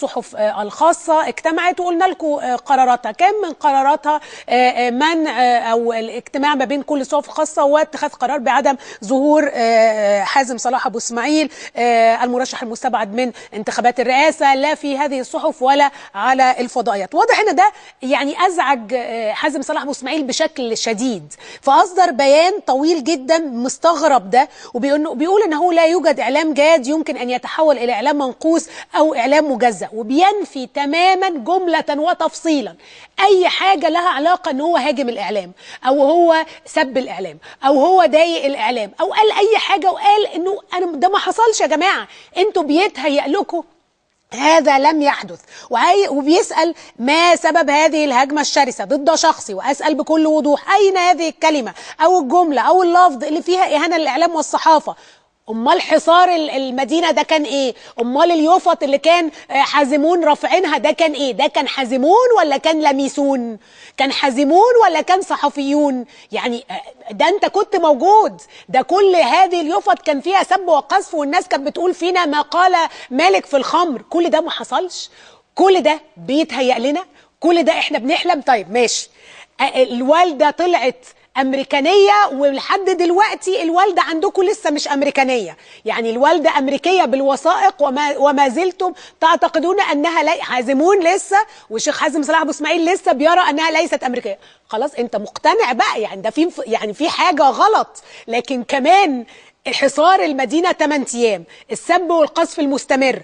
الصحف الخاصة اجتمعت وقلنا لكم قراراتها. كان من قراراتها منع أو الاجتماع ما بين كل الصحف الخاصة واتخاذ قرار بعدم ظهور حازم صلاح أبو إسماعيل المرشح المستبعد من انتخابات الرئاسة لا في هذه الصحف ولا على الفضائيات. واضح ان ده يعني أزعج حازم صلاح أبو إسماعيل بشكل شديد، فأصدر بيان طويل جدا مستغرب ده وبيقول انه لا يوجد إعلام جاد يمكن أن يتحول إلى إعلام منقوص أو إعلام مجزأ، وبينفي تماما جملة وتفصيلا أي حاجة لها علاقة أنه هو هاجم الإعلام أو هو سب الإعلام أو هو ضايق الإعلام أو قال أي حاجة وقال أنه ده ما حصلش يا جماعة، أنتوا بيتهيأ لكم هذا لم يحدث. وبيسأل ما سبب هذه الهجمة الشرسة ضد شخصي، وأسأل بكل وضوح أين هذه الكلمة أو الجملة أو اللفظ اللي فيها إهانة للإعلام والصحافة؟ امال حصار المدينه ده كان ايه؟ امال اليوفط اللي كان حازمون رافعينها ده كان ايه؟ ده كان حازمون ولا كان لميسون؟ كان حازمون ولا كان صحفيون؟ يعني ده انت كنت موجود، ده كل هذه اليوفط كان فيها سب وقذف والناس كانت بتقول فينا ما قال مالك في الخمر. كل ده ما حصلش، كل ده بيتهيأ لنا، كل ده احنا بنحلم. طيب ماشي، الوالده طلعت أمريكانية ولحد دلوقتي الوالدة عندكم لسه مش أمريكانية، يعني الوالدة أمريكية بالوثائق وما زلتم تعتقدون أنها حازمون لسه والشيخ حازم صلاح أبو إسماعيل لسه بيرى أنها ليست أمريكية. خلاص أنت مقتنع بقى، يعني ده في حاجة غلط. لكن كمان حصار المدينة 8 أيام، السب والقذف المستمر،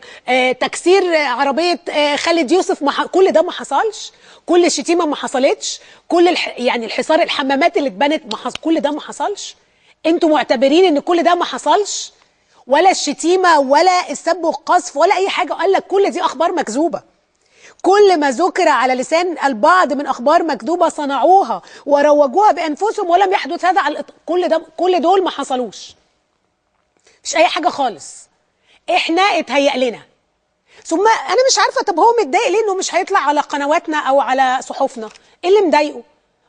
تكسير عربية خالد يوسف، كل ده ما حصلش، كل الشتيمة ما حصلتش، كل يعني الحصار الحمامات اللي اتبنت كل ده ما حصلش. انتوا معتبرين ان كل ده ما حصلش، ولا الشتيمة ولا السب والقذف ولا اي حاجة. قال لك كل دي اخبار مكذوبة، كل ما ذكر على لسان البعض من اخبار مكذوبة صنعوها وروجوها بانفسهم ولم يحدث هذا على كل دول ما حصلوش، مش اي حاجة خالص. احنا اتهيأ لنا. ثم انا مش عارفه، طب هو متضايق ليه انه مش هيطلع على قنواتنا او على صحفنا؟ ايه اللي مضايقه؟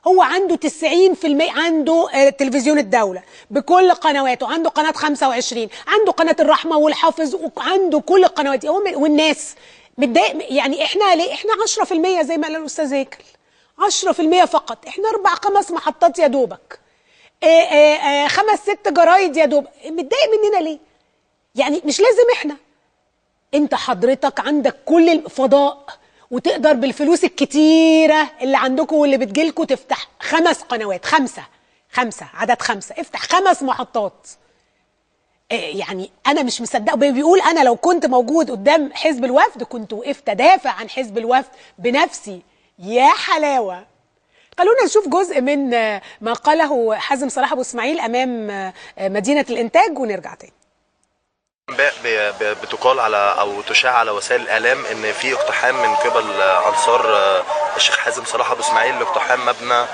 هو عنده 90%، عنده تلفزيون الدوله بكل قنواته، عنده قناه 25، عنده قناه الرحمه والحافظ، وعنده كل القنوات دي. والناس متضايق يعني احنا ليه؟ احنا 10% زي ما قال الاستاذ هيكل، 10% فقط. احنا 4-5 محطات يا دوبك، 5-6 جرايد يا دوب. متضايق مننا ليه؟ يعني مش لازم احنا. انت حضرتك عندك كل الفضاء وتقدر بالفلوس الكتيرة اللي عندكم واللي بتجيلكم تفتح 5 قنوات، 5 عدد 5، افتح 5 محطات. يعني انا مش مصدقه. بيقول انا لو كنت موجود قدام حزب الوفد كنت وقفت ادافع عن حزب الوفد بنفسي. يا حلاوة. خلونا نشوف جزء من ما قاله حازم صلاح أبو إسماعيل امام مدينة الانتاج ونرجع تاني. بتقال على او تشاع على وسائل الاعلام ان في اقتحام من قبل انصار الشيخ حازم صلاح ابو اسماعيل لاقتحام مبنى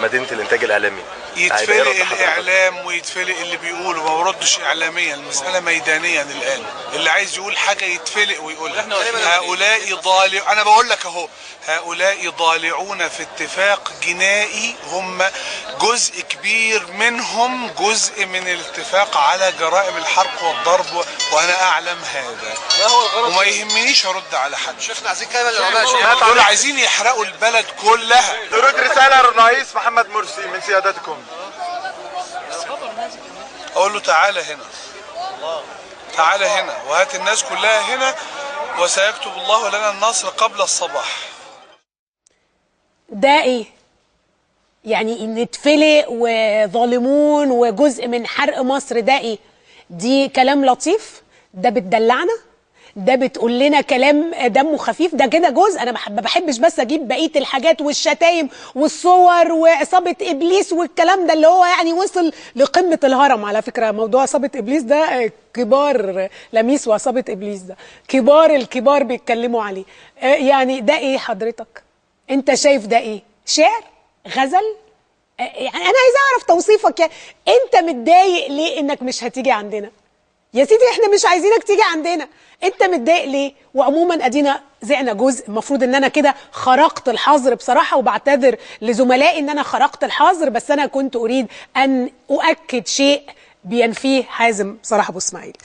مدينه الانتاج الاعلامي. يتفلق الاعلام ويتفلق اللي بيقوله، ما بردش اعلاميا، المساله ميدانيا الان. اللي عايز يقول حاجه يتفلق ويقولها. هؤلاء ضالع، انا بقول لك اهو، هؤلاء ضالعون في اتفاق جنائي، هم جزء كبير منهم جزء من الاتفاق على جرائم الحرق والضرب، وانا اعلم هذا. ما هو الغرض؟ وما يهمنيش ارد على حد. شيخنا عايزين كلام العلماء، دول عايزين يحرقوا البلد كلها. نرد رساله للرئيس محمد مرسي من سيادتكم. اقول له تعالى هنا، تعالى هنا وهات الناس كلها هنا وسيكتب الله لنا النصر قبل الصباح. ده ايه؟ يعني نتفلق وظالمون وجزء من حرق مصر، ده ايه؟ دي كلام لطيف؟ ده بتدلعنا؟ ده بتقول لنا كلام دمه خفيف؟ ده كده جزء. انا ما بحبش بس اجيب بقيه الحاجات والشتايم والصور وعصابه ابليس والكلام ده اللي هو يعني وصل لقمه الهرم. على فكره موضوع عصابه ابليس ده كبار لميس وعصابه ابليس ده الكبار بيتكلموا عليه. يعني ده ايه حضرتك؟ انت شايف ده ايه؟ شعر؟ غزل؟ يعني انا عايزه اعرف توصيفك. يعني انت متضايق ليه انك مش هتيجي عندنا؟ يا سيدي احنا مش عايزينك تيجي عندنا، انت متضايق ليه؟ وعموما ادينا زعنا جزء. المفروض ان انا كده خرقت الحظر بصراحه، وبعتذر لزملائي ان انا خرقت الحظر، بس انا كنت اريد ان اؤكد شيء بينفيه حازم صلاح ابو اسماعيل.